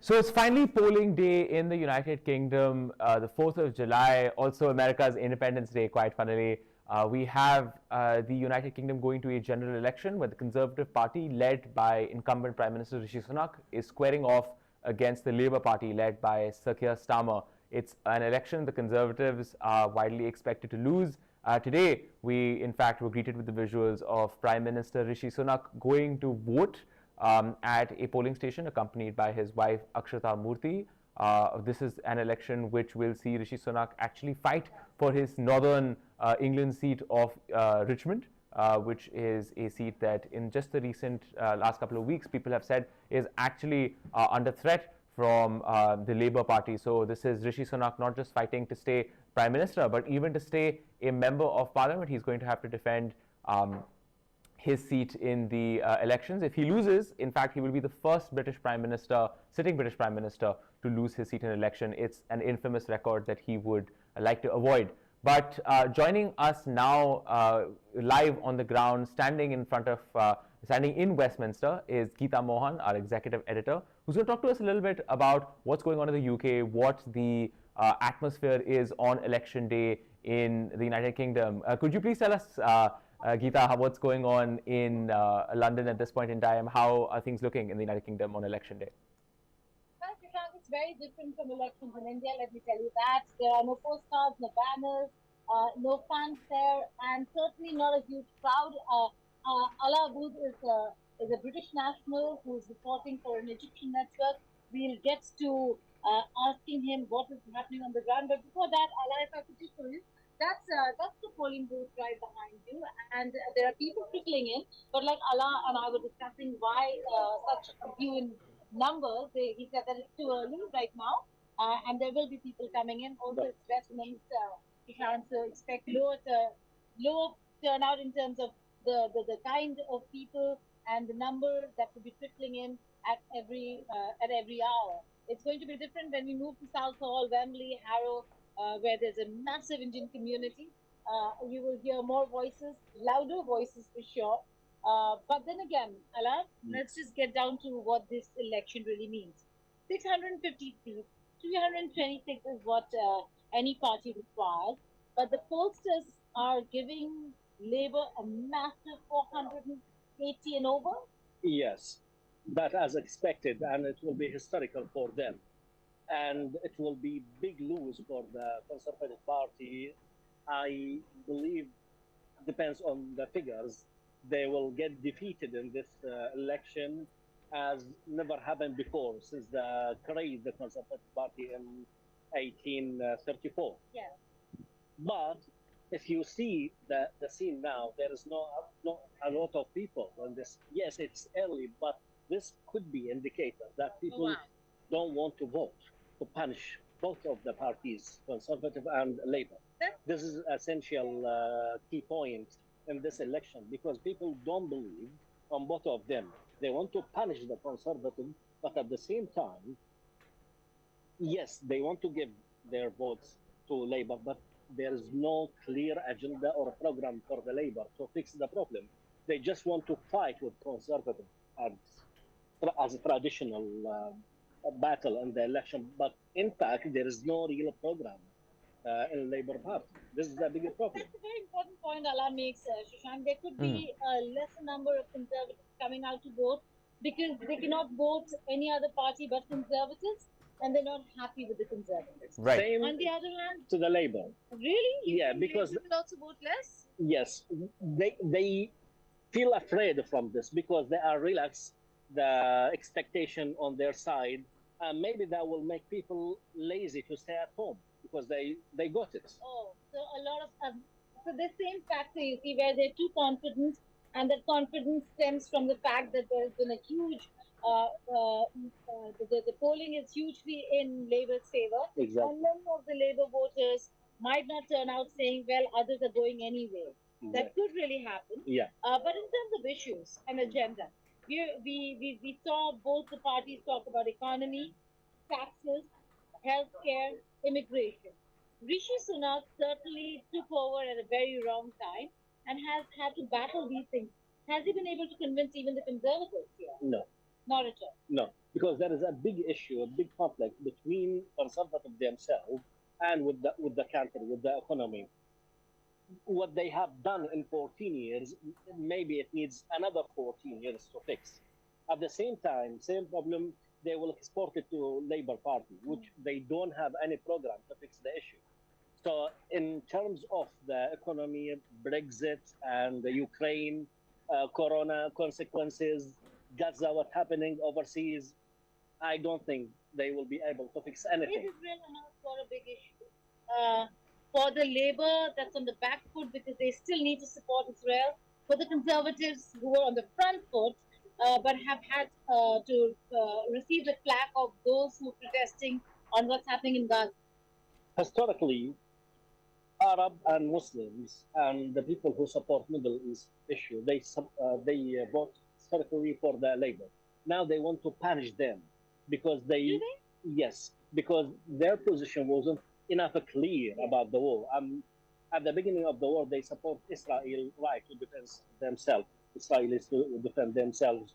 So it's finally polling day in the United Kingdom, the 4th of July, also America's Independence Day, quite funnily. We have the United Kingdom going to a general election where the Conservative Party, led by incumbent Prime Minister Rishi Sunak, is squaring off against the Labour Party, led by Sir Keir Starmer. It's an election the Conservatives are widely expected to lose. Today, we in fact were greeted with the visuals of Prime Minister Rishi Sunak going to vote at a polling station accompanied by his wife Akshata Murthy. This is an election which will see Rishi Sunak actually fight for his northern England seat of Richmond, which is a seat that in just the recent last couple of weeks people have said is actually under threat from the Labour Party. So this is Rishi Sunak not just fighting to stay Prime Minister, but even to stay a member of Parliament. He's going to have to defend his seat in the elections. If he loses, in fact, he will be the first British Prime Minister, sitting British Prime Minister, to lose his seat in an election. It's an infamous record that he would like to avoid. But joining us now live on the ground, standing in Westminster, is Geeta Mohan, our executive editor, who's going to talk to us a little bit about what's going on in the UK, what the atmosphere is on election day in the United Kingdom. Could you please tell us, Geeta, what's going on in London at this point in time? How are things looking in the United Kingdom on election day? Well, Prashant, it's very different from elections in India, let me tell you that. There are no postcards, no banners, no fanfare, and certainly not a huge crowd. Ala Aboud is a British national who's reporting for an Egyptian network. We'll get to asking him what is happening on the ground. But before that, Ala, if I could just show you, that's the polling booth right behind you, and there are people trickling in. But like Allah and I were discussing why such a few in numbers, he said that it's too early right now, and there will be people coming in. Also, it's Westminster, so expect lower turnout in terms of the kind of people and the number that will be trickling in at every hour. It's going to be different when we move to Southall, Wembley, Harrow, where there's a massive Indian community. You will hear more voices, louder voices for sure. But then again, Ala, let's just get down to what this election really means. 650 seats, 326 is what any party requires. But the pollsters are giving Labour a massive 480 and over. Yes, but as expected, and it will be historical for them. And it will be big lose for the Conservative Party. I believe, depends on the figures, they will get defeated in this election as never happened before since the create the Conservative Party in 1834. Yeah. But if you see the scene now, there is not a lot of people on this. Yes, it's early, but this could be indicator that people don't want to vote to punish both of the parties, Conservative and Labour. This is essential key point in this election because people don't believe on both of them. They want to punish the Conservative, but at the same time, yes, they want to give their votes to Labour, but there is no clear agenda or program for the Labour to fix the problem. They just want to fight with Conservative as a traditional battle in the election, but in fact, there is no real program in Labour Party. This is a bigger problem. That's a very important point Allah makes, Shashank. There could be a lesser number of Conservatives coming out to vote because they cannot vote any other party but Conservatives, and they're not happy with the Conservatives. Right. Same On the other hand, to the Labour. really? Yeah, because they will also vote less? Yes, they feel afraid from this because they are relaxed the expectation on their side, and maybe that will make people lazy to stay at home because they got it. Oh, so a lot of so the same factor you see where they're too confident, and that confidence stems from the fact that there's been a huge the polling is hugely in Labour's favor, Exactly. and many of the Labour voters might not turn out saying, "Well, others are going anyway." That could really happen. Yeah. But in terms of issues and agenda, we saw both the parties talk about economy, taxes, healthcare, immigration. Rishi Sunak certainly took over at a very wrong time and has had to battle these things. Has he been able to convince even the Conservatives here? No. Not at all. No, because there is a big issue, a big conflict between conservative themselves and with the country, with the economy. What they have done in 14 years, maybe it needs another 14 years to fix. At the same time, same problem, they will export it to Labour Party, which they don't have any program to fix the issue. So, in terms of the economy, Brexit, and the Ukraine, Corona consequences, Gaza, what's happening overseas, I don't think they will be able to fix Is anything. Israel and for a big issue? For the Labour that's on the back foot because they still need to support Israel. For the Conservatives who are on the front foot but have had to receive the flack of those who are protesting on what's happening in Gaza. Historically, Arab and Muslims and the people who support Middle East issue, they vote historically for the Labour. Now they want to punish them because Do they, they? yes, because their position wasn't enough clear about the war. At the beginning of the war, they support Israel right to defend themselves, Israelis to defend themselves,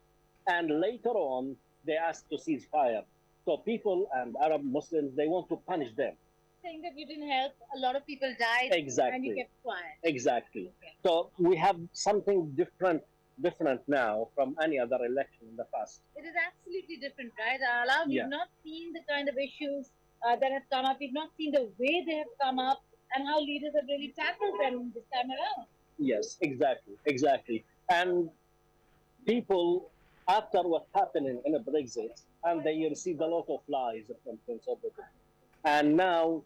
and later on they asked to cease fire. So people and Arab Muslims they want to punish them. Saying that you didn't help, a lot of people died and you Exactly. kept quiet. Exactly. Okay. So we have something different now from any other election in the past. It is absolutely different, right? Allah, we've Yeah. not seen the kind of issues that have come up. We've not seen the way they have come up and how leaders have really tackled them this time around. Yes, exactly. And people, after what happened in a Brexit, and they received a lot of lies from conservatives. And now,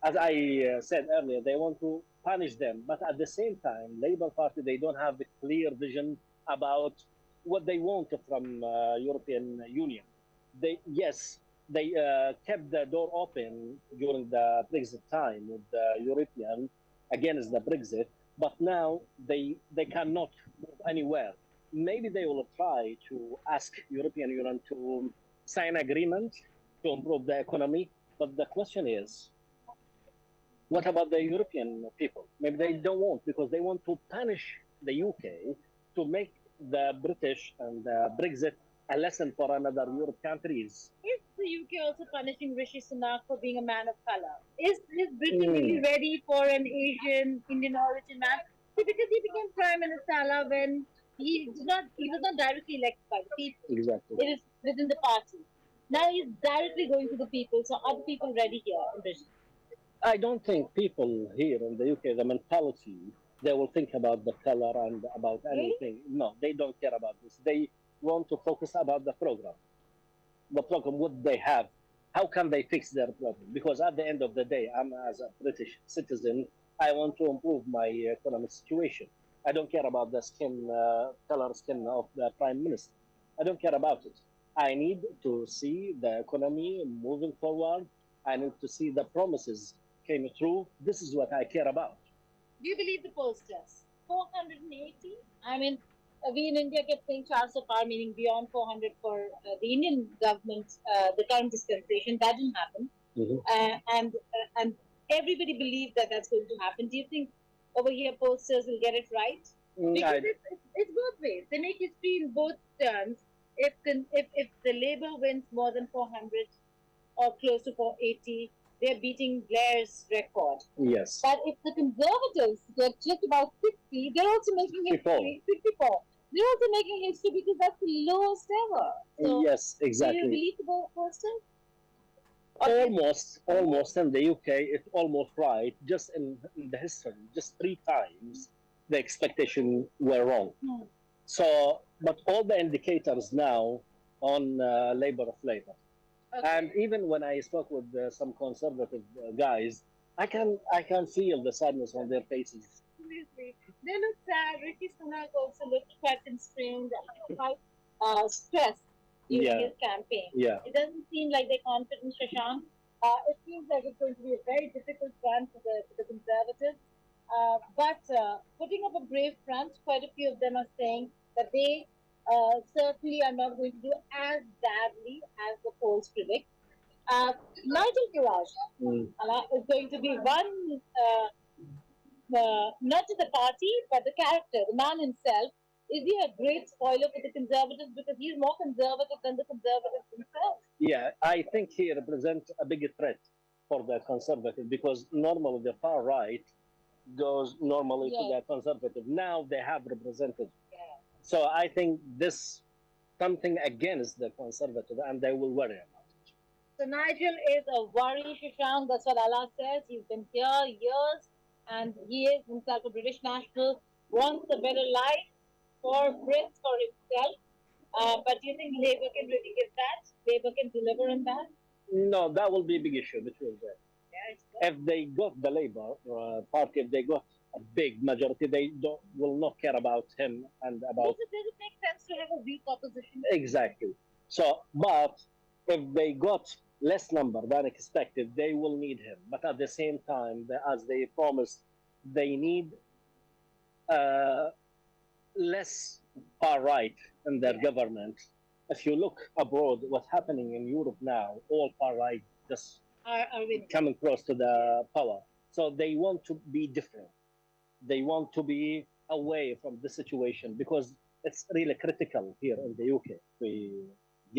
as I said earlier, they want to punish them. But at the same time, Labour Party, they don't have a clear vision about what they want from European Union. Yes, they kept the door open during the Brexit time with the European against the Brexit, but now they cannot move anywhere. Maybe they will try to ask European Union to sign agreement to improve the economy, but the question is, what about the European people? Maybe they don't want because they want to punish the UK to make the British and the Brexit a lesson for another Europe countries. Is the UK also punishing Rishi Sunak for being a man of color? Is Britain really ready for an Asian, Indian origin man? See, because he became Prime Minister Allah when he was not directly elected by the people. Exactly. It is within the party. Now he's directly going to the people. So are the people ready here in Britain? I don't think people here in the UK, the mentality, they will think about the color and about anything. No, they don't care about this. They want to focus about the program. The program, what they have, how can they fix their problem? Because at the end of the day, I'm as a British citizen, I want to improve my economic situation. I don't care about the color skin of the prime minister. I don't care about it. I need to see the economy moving forward. I need to see the promises came true. This is what I care about. Do you believe the pollsters? 480? I mean, we in India kept saying 400 par, meaning beyond 400 for the Indian government, the current dispensation. That didn't happen. And everybody believed that that's going to happen. Do you think over here pollsters will get it right? Because it's both ways. They make history in both terms. If the Labour wins more than 400 or close to 480, they're beating Blair's record. Yes. But if the Conservatives get just about 60, they're also making history. 64. They're also making history because that's the lowest ever. So yes, exactly. Do you believe the person? Almost in the UK, it's almost right. Just in the history, just 3 times the expectation were wrong. So, but all the indicators now on Labour of Labour. Okay. And even when I spoke with some conservative guys, I can feel the sadness on their faces. Seriously, they look sad. Rishi Sunak also looked quite constrained and quite stressed during his campaign. Yeah. It doesn't seem like they're confident, Shashank. It seems like it's going to be a very difficult run for the Conservatives. But putting up a brave front, quite a few of them are saying that they certainly are not going to do as badly as the polls predict. Nigel Farage is going to be one, not to the party, but the character, the man himself, is he a great spoiler for the Conservatives because he's more conservative than the Conservatives themselves? Yeah, I think he represents a big threat for the conservative because normally the far right goes normally to the conservative. Now they have represented. So I think this something against the conservative, and they will worry about it. So Nigel is a worry, Shashank. That's what Allah says. He's been here years, and he is himself a British national. Wants a better life for Brits, for himself. But do you think Labour can really give that? Labour can deliver on that? No, that will be a big issue between them. If they got the Labour Party, if they got a big majority, they will not care about him and about. Does it make sense to have a weak opposition? Exactly. So, but if they got less number than expected, they will need him. But at the same time, as they promised, they need less far right in their government. If you look abroad, what's happening in Europe now, all far right just Are coming close to the power. So they want to be different. They want to be away from the situation because it's really critical here in the UK. We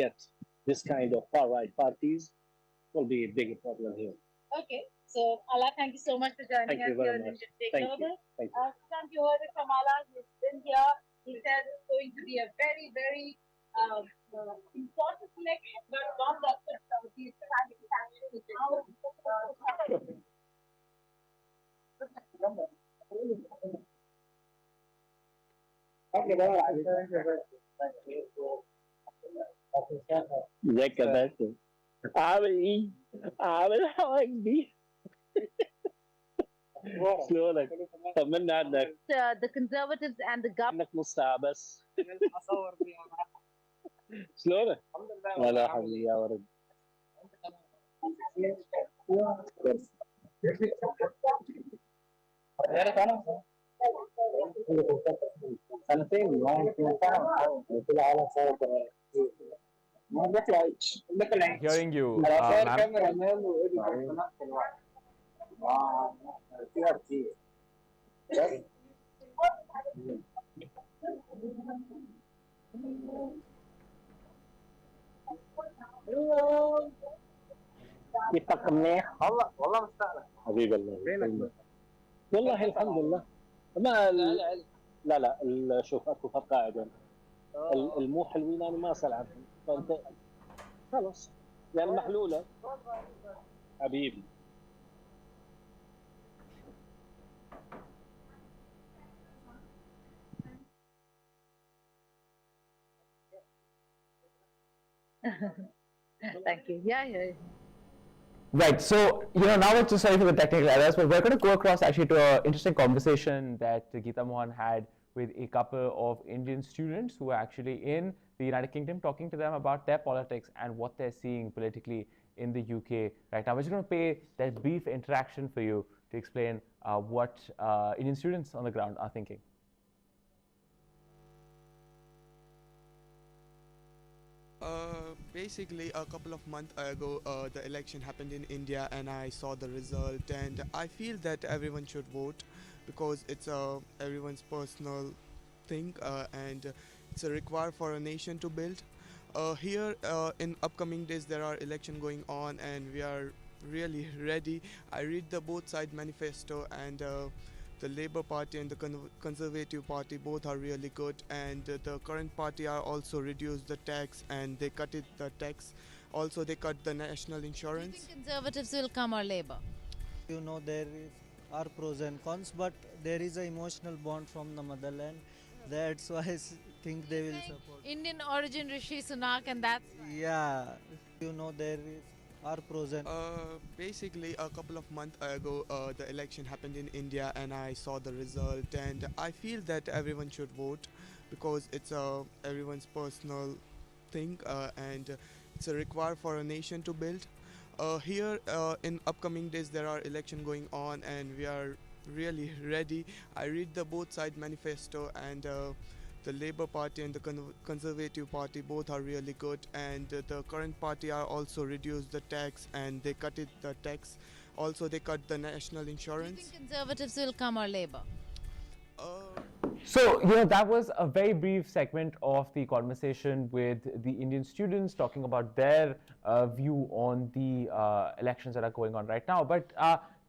get this kind of far right parties, will be a big problem here. Okay. So, Allah, thank you so much for joining Thank us you very here in much. Indian Thank Takeover. you. Thank you. Thank you heard it from Allah. He's been here. He said it's going to be a very, very important election, but one that could be ازيك يا باسم؟ عامل ايه؟ عامل حواجبي شلونك؟ طمنا عنك. the Conservatives and the government. عنك نص ساعة بس. شلونك؟ ولا حبيبي يا ورد. سنتين Hearing you, ma'am. كيفك منيح؟ والله مستانس حبيب الله. والله الحمد لله. ما لا شوف اكو فرق قاعد المو حلوين انا ما اسال عنهم فانت خلص يعني محلوله حبيبي. Thank you. Yeah. Right, so now it's just sorry for the technical errors, but we're going to go across actually to an interesting conversation that Geeta Mohan had with a couple of Indian students who are actually in the United Kingdom, talking to them about their politics and what they're seeing politically in the UK right now. We're just going to play that brief interaction for you to explain what Indian students on the ground are thinking. Basically, a couple of months ago, the election happened in India, and I saw the result. And I feel that everyone should vote because it's everyone's personal thing, and it's a required for a nation to build. Here, in upcoming days, there are election going on, and we are really ready. I read the both side manifesto, and the Labour Party and the Conservative Party both are really good, and the current party are also reduced the tax and they cut the tax. Also, they cut the national insurance. Do you think Conservatives will come or Labour? There are pros and cons, but there is an emotional bond from the motherland. That's why I think they will support. Indian origin Rishi Sunak, and that's why. Yeah, there are pros and Basically, a couple of months ago, the election happened in India, and I saw the result. And I feel that everyone should vote because it's everyone's personal thing, and it's a required for a nation to build. Here, in upcoming days, there are election going on, and we are really ready. I read the both side manifesto, and the Labour Party and the Conservative Party both are really good, and the current party are also reduced the tax and they cut the tax. Also, they cut the national insurance. Do you think Conservatives will come or Labour? So, that was a very brief segment of the conversation with the Indian students talking about their view on the elections that are going on right now. But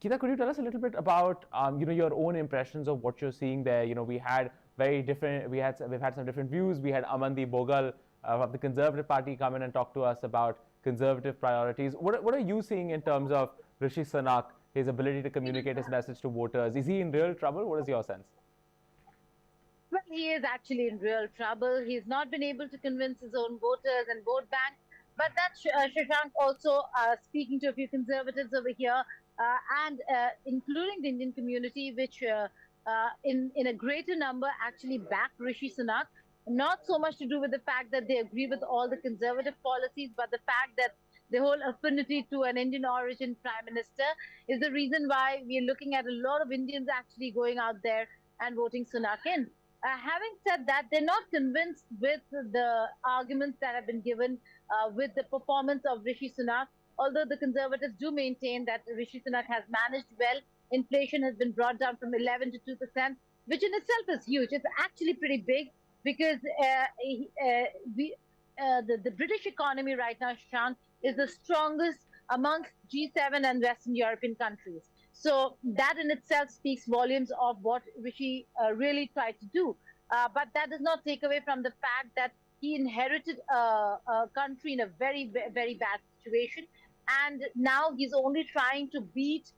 Geeta, could you tell us a little bit about your own impressions of what you're seeing there? We had we've had some different views. We had Amandeep Bogal of the Conservative Party come in and talk to us about conservative priorities. What are you seeing in terms of Rishi Sunak, his ability to communicate his message to voters? Is he in real trouble? What is your sense? Well, he is actually in real trouble. He's not been able to convince his own voters and vote bank. But that's Shashank also speaking to a few conservatives over here, and including the Indian community, which in a greater number actually back Rishi Sunak. Not so much to do with the fact that they agree with all the conservative policies, but the fact that the whole affinity to an Indian origin prime minister is the reason why we're looking at a lot of Indians actually going out there and voting Sunak in. Having said that, they're not convinced with the arguments that have been given with the performance of Rishi Sunak, although the Conservatives do maintain that Rishi Sunak has managed well. Inflation has been brought down from 11 to 2%, which in itself is huge. It's actually pretty big because the British economy right now, Shashank, is the strongest amongst G7 and Western European countries. So that in itself speaks volumes of what Rishi really tried to do. But that does not take away from the fact that he inherited a country in a very, very bad situation. And now he's only trying to beat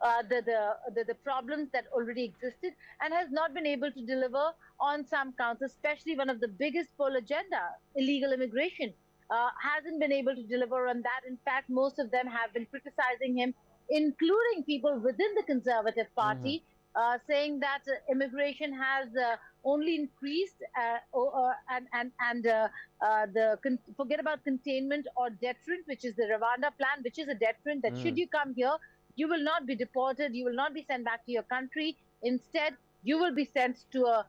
the problems that already existed and has not been able to deliver on some counts, especially one of the biggest poll agenda, illegal immigration. Hasn't been able to deliver on that. In fact, most of them have been criticizing him, including people within the Conservative Party, saying that immigration has only increased forget about containment or deterrent, which is the Rwanda plan, which is a deterrent that should you come here, you will not be deported, you will not be sent back to your country. Instead, you will be sent to a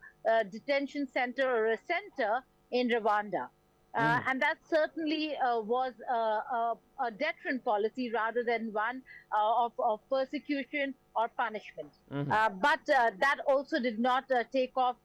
detention center or a center in Rwanda. And that certainly was a deterrent policy rather than one of persecution or punishment. But that also did not take off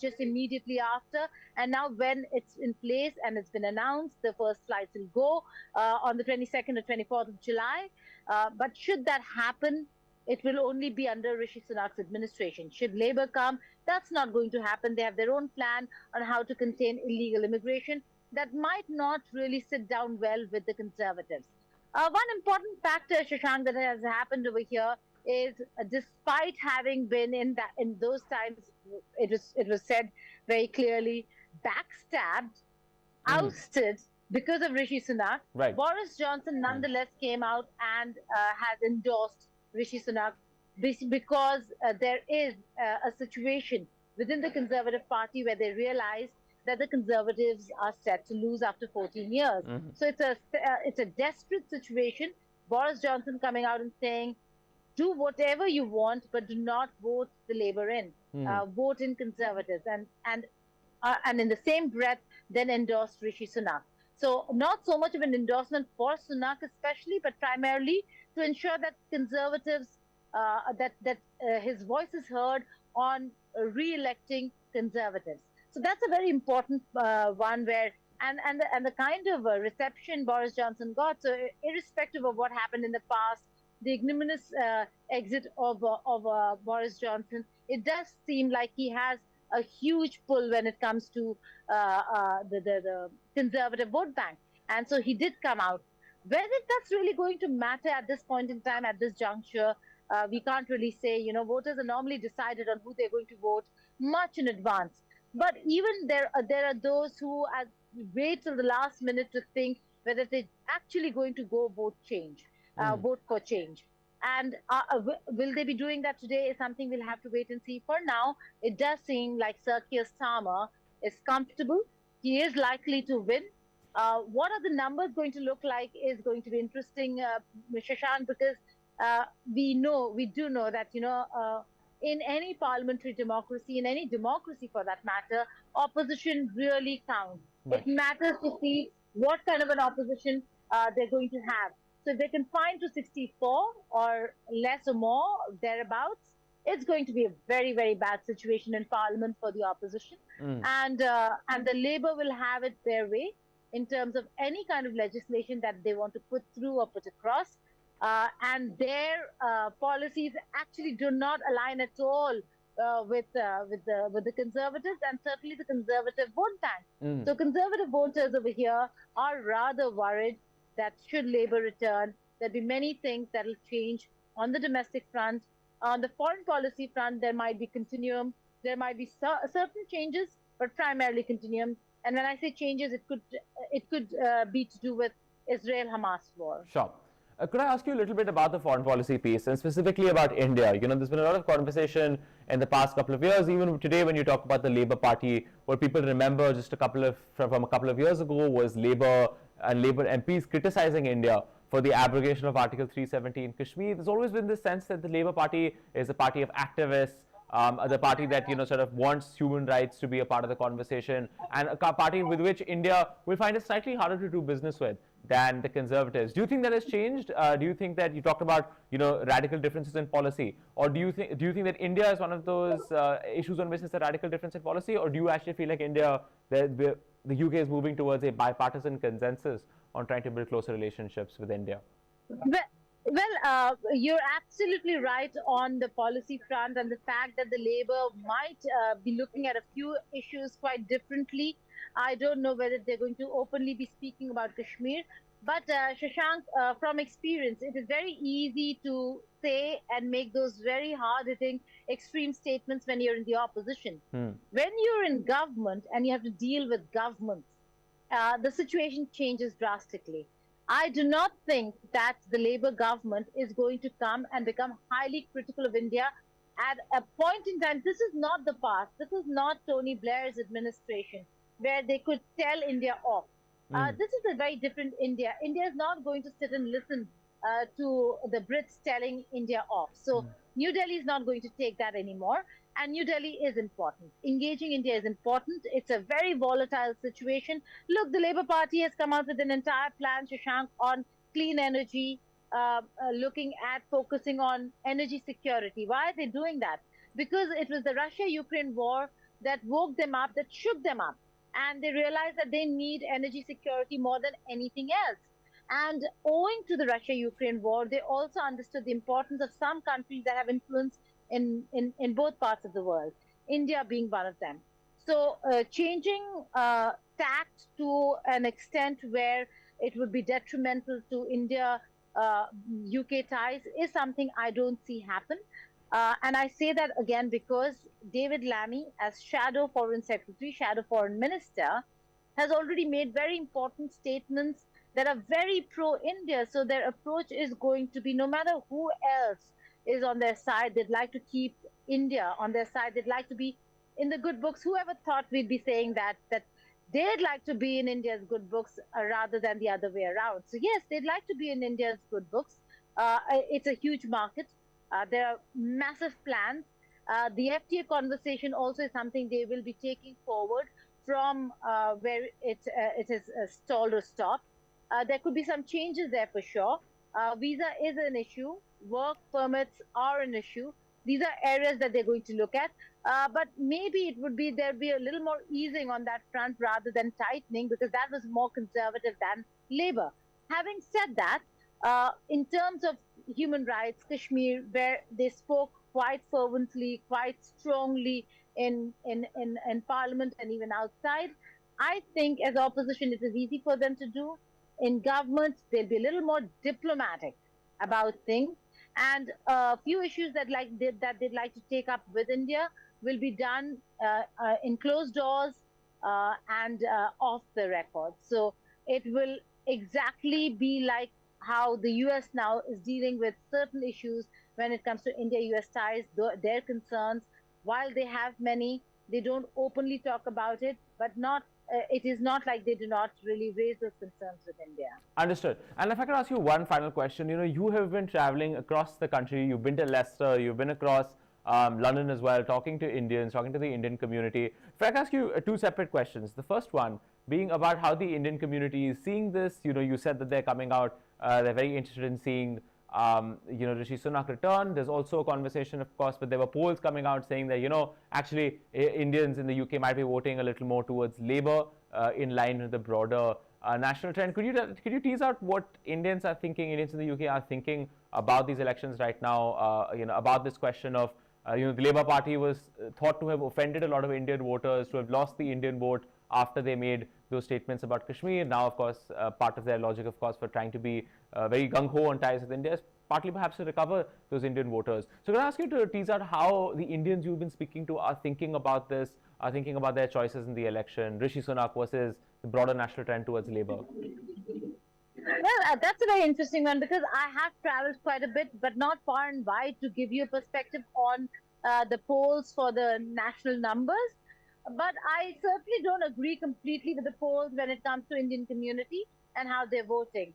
just immediately after. And now when it's in place and it's been announced, the first flights will go on the 22nd or 24th of July. But should that happen, it will only be under Rishi Sunak's administration. Should Labour come, that's not going to happen. They have their own plan on how to contain illegal immigration. That might not really sit down well with the Conservatives. One important factor, Shashank, that has happened over here is, despite having been in those times, it was said very clearly, backstabbed, ousted because of Rishi Sunak. Right. Boris Johnson nonetheless came out and has endorsed Rishi Sunak because there is a situation within the Conservative Party where they realize that the Conservatives are set to lose after 14 years. So it's a desperate situation. Boris Johnson coming out and saying, do whatever you want, but do not vote the Labour in. Vote in Conservatives. And in the same breath, then endorse Rishi Sunak. So not so much of an endorsement for Sunak especially, but primarily to ensure that Conservatives, that his voice is heard on re-electing Conservatives. So that's a very important one where, and the kind of reception Boris Johnson got, so irrespective of what happened in the past, the ignominious exit of Boris Johnson, it does seem like he has a huge pull when it comes to the Conservative vote bank. And so he did come out. Whether that's really going to matter at this point in time, at this juncture, we can't really say. Voters are normally decided on who they're going to vote much in advance. But even there are those who wait till the last minute to think whether they're actually going to go vote for change. And will they be doing that today is something we'll have to wait and see. For now, it does seem like Sir Keir Starmer is comfortable. He is likely to win. What are the numbers going to look like is going to be interesting, Shashank, because we do know that, in any parliamentary democracy, in any democracy for that matter, opposition really counts. Right. It matters to see what kind of an opposition they're going to have. So if they can find to 64 or less or more, thereabouts, it's going to be a very, very bad situation in Parliament for the opposition. And the Labour will have it their way in terms of any kind of legislation that they want to put through or put across. And their policies actually do not align at all with the Conservatives, and certainly the Conservative vote bank. So Conservative voters over here are rather worried that should Labour return, there'll be many things that will change on the domestic front. On the foreign policy front, there might be continuum, there might be certain changes, but primarily continuum. And when I say changes, it could be to do with Israel-Hamas war. Sure. Could I ask you a little bit about the foreign policy piece, and specifically about India? You know, there's been a lot of conversation in the past couple of years, even today when you talk about the Labour Party, what people remember just from a couple of years ago was Labour and Labour MPs criticizing India for the abrogation of Article 370 in Kashmir. There's always been this sense that the Labour Party is a party of activists, the party that, you know, sort of wants human rights to be a part of the conversation, and a party with which India will find it slightly harder to do business with than the Conservatives. Do you think that has changed? Do you think that you talked about, you know, radical differences in policy, or do you think that India is one of those issues on which there's a radical difference in policy, or do you actually feel like India, the UK is moving towards a bipartisan consensus on trying to build closer relationships with India? Well, you're absolutely right on the policy front, and the fact that the Labour might be looking at a few issues quite differently. I don't know whether they're going to openly be speaking about Kashmir, but Shashank, from experience, it is very easy to say and make those very hard-hitting, extreme statements when you're in the opposition. When you're in government and you have to deal with governments, the situation changes drastically. I do not think that the Labour government is going to come and become highly critical of India at a point in time. This is not the past. This is not Tony Blair's administration, where they could tell India off. This is a very different India. India is not going to sit and listen to the Brits telling India off. So New Delhi is not going to take that anymore. And New Delhi is important. Engaging India is important. It's a very volatile situation. Look, the Labour Party has come out with an entire plan, Shashank, on clean energy, looking at focusing on energy security. Why are they doing that? Because it was the Russia-Ukraine war that woke them up, that shook them up. And they realized that they need energy security more than anything else. And owing to the Russia-Ukraine war, they also understood the importance of some countries that have influence in both parts of the world, India being one of them. So changing tact to an extent where it would be detrimental to India-UK ties is something I don't see happen. And I say that again because David Lammy, as Shadow Foreign Secretary, Shadow Foreign Minister, has already made very important statements that are very pro-India. So their approach is going to be, no matter who else is on their side, they'd like to keep India on their side. They'd like to be in the good books. Whoever thought we'd be saying that they'd like to be in India's good books rather than the other way around. So yes, they'd like to be in India's good books. It's a huge market. There are massive plans. The FTA conversation also is something they will be taking forward from where it has stalled or stopped. There could be some changes there for sure. Visa is an issue. Work permits are an issue. These are areas that they're going to look at. But maybe there'd be a little more easing on that front rather than tightening, because that was more conservative than Labour. Having said that, in terms of human rights, Kashmir, where they spoke quite fervently, quite strongly in Parliament and even outside, I think as opposition it is easy for them to do. In government, they'll be a little more diplomatic about things. And a few issues that they'd like to take up with India will be done in closed doors and off the record. So it will exactly be like how the US now is dealing with certain issues when it comes to India-US ties, their concerns. While they have many, they don't openly talk about it, but it is not like they do not really raise those concerns with India. Understood. And if I could ask you one final question, you know, you have been traveling across the country. You've been to Leicester, you've been across London as well, talking to Indians, talking to the Indian community. If I could ask you two separate questions. The first one being about how the Indian community is seeing this. You know, you said that they're coming out, they're very interested in seeing Rishi Sunak returned. There's also a conversation, of course, but there were polls coming out saying that, actually Indians in the UK might be voting a little more towards Labour in line with the broader national trend. Could you tease out what Indians in the UK are thinking about these elections right now, about this question of, the Labour Party was thought to have offended a lot of Indian voters, to have lost the Indian vote after they made those statements about Kashmir. Now, of course, part of their logic, of course, for trying to be very gung-ho on ties with India is partly perhaps to recover those Indian voters. So I'm going to ask you to tease out how the Indians you've been speaking to are thinking about this, are thinking about their choices in the election, Rishi Sunak versus the broader national trend towards Labour. Well, that's a very interesting one, because I have traveled quite a bit, but not far and wide, to give you a perspective on the polls for the national numbers. But I certainly don't agree completely with the polls when it comes to Indian community and how they're voting.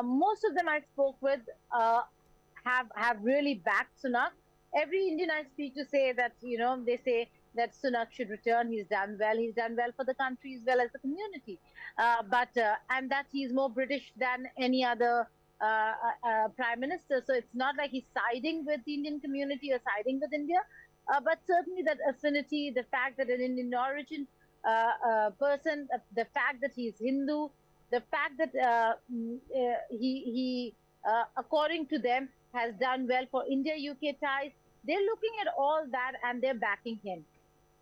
Most of them I spoke with have really backed Sunak. Every Indian I speak to say that, they say that Sunak should return. He's done well. He's done well for the country as well as the community. And that he's more British than any other prime minister. So it's not like he's siding with the Indian community or siding with India. But certainly that affinity, the fact that an Indian origin person, the fact that he's Hindu, the fact that he according to them, has done well for India-UK ties, they're looking at all that and they're backing him.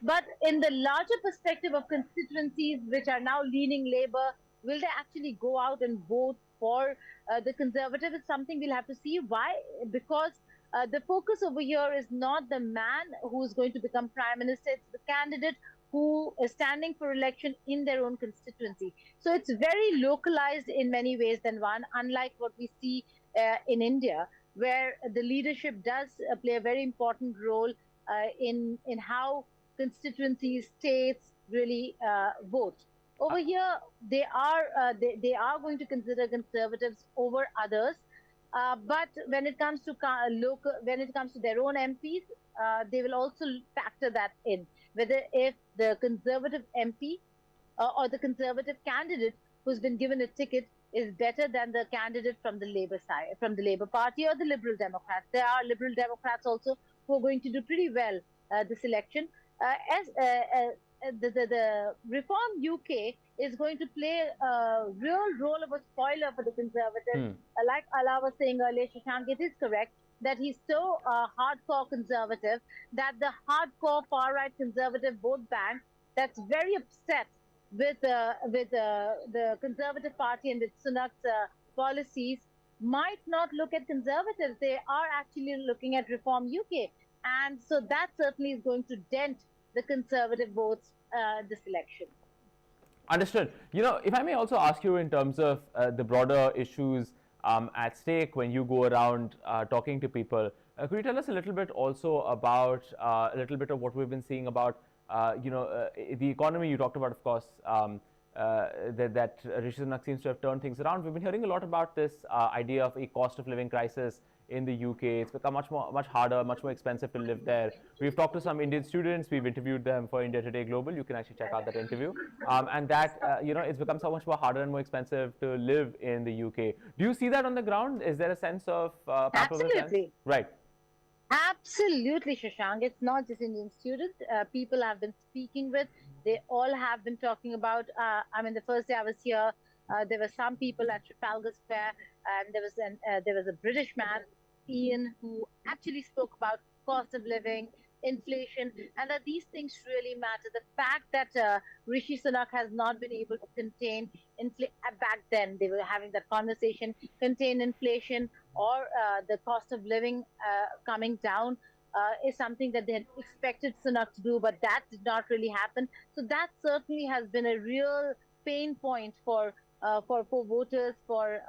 But in the larger perspective of constituencies which are now leaning Labour, will they actually go out and vote for the Conservative? It's something we'll have to see. Why? Because the focus over here is not the man who's going to become Prime Minister, it's the candidate who is standing for election in their own constituency. So it's very localized in many ways than one, unlike what we see in India, where the leadership does play a very important role in how constituencies, states really vote. Over here, they are going to consider Conservatives over others. But when it comes to when it comes to their own MPs, they will also factor that in. Whether if the Conservative MP or the Conservative candidate who's been given a ticket is better than the candidate from the Labour side, from the Labour Party or the Liberal Democrats. There are Liberal Democrats also who are going to do pretty well this election. The Reform UK is going to play a real role of a spoiler for the Conservatives. Like Ala was saying earlier, Shashank, it is correct that he's so hardcore Conservative that the hardcore far-right Conservative vote bank that's very upset with the Conservative Party and with Sunak's policies might not look at Conservatives. They are actually looking at Reform UK. And so that certainly is going to dent the Conservative votes this election. Understood. If I may also ask you in terms of the broader issues at stake when you go around talking to people, could you tell us a little bit also about a little bit of what we've been seeing about the economy? You talked about, of course, that Rishi Sunak seems to have turned things around. We've been hearing a lot about this idea of a cost of living crisis in the UK. It's become much harder, much more expensive to live there. We've talked to some Indian students. We've interviewed them for India Today Global. You can actually check out that interview. And that, it's become so much more harder and more expensive to live in the UK. Do you see that on the ground? Is there a sense of Absolutely. Right. Absolutely, Shashank. It's not just Indian students. People I've been speaking with, they all have been talking about, the first day I was here, there were some people at Trafalgar Square, and there was a British man, Ian, who actually spoke about cost of living, inflation, and that these things really matter. The fact that Rishi Sunak has not been able to contain back then they were having that conversation, contain inflation or the cost of living coming down is something that they had expected Sunak to do, but that did not really happen. So that certainly has been a real pain point for voters, for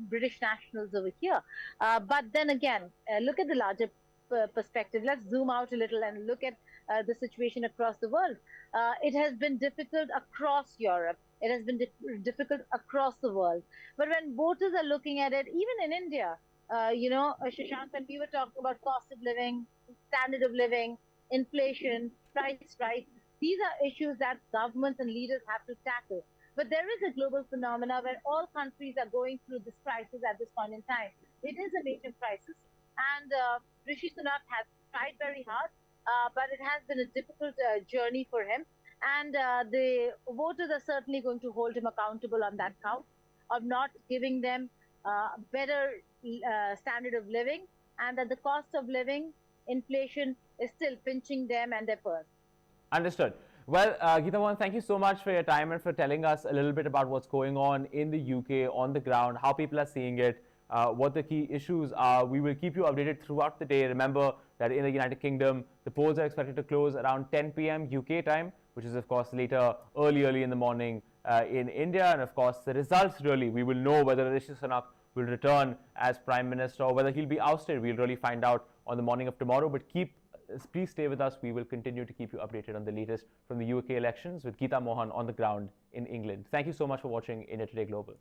British nationals over here. But then again, look at the larger perspective. Let's zoom out a little and look at the situation across the world. It has been difficult across Europe. It has been difficult across the world. But when voters are looking at it, even in India, Shashank, when we were talking about cost of living, standard of living, inflation, price rise, these are issues that governments and leaders have to tackle. But there is a global phenomena where all countries are going through this crisis at this point in time. It is a major crisis, and Rishi Sunak has tried very hard, but it has been a difficult journey for him. And the voters are certainly going to hold him accountable on that count of not giving them better standard of living, and that the cost of living, inflation, is still pinching them and their purse. Understood. Well, Geeta Mohan, thank you so much for your time and for telling us a little bit about what's going on in the UK on the ground, how people are seeing it, what the key issues are. We will keep you updated throughout the day. Remember that in the United Kingdom, the polls are expected to close around 10 p.m. UK time, which is, of course, later, early in the morning in India. And, of course, the results really, we will know whether Rishi Sunak will return as Prime Minister or whether he'll be ousted. We'll really find out on the morning of tomorrow. But please stay with us. We will continue to keep you updated on the latest from the UK elections with Geeta Mohan on the ground in England. Thank you so much for watching India Today Global.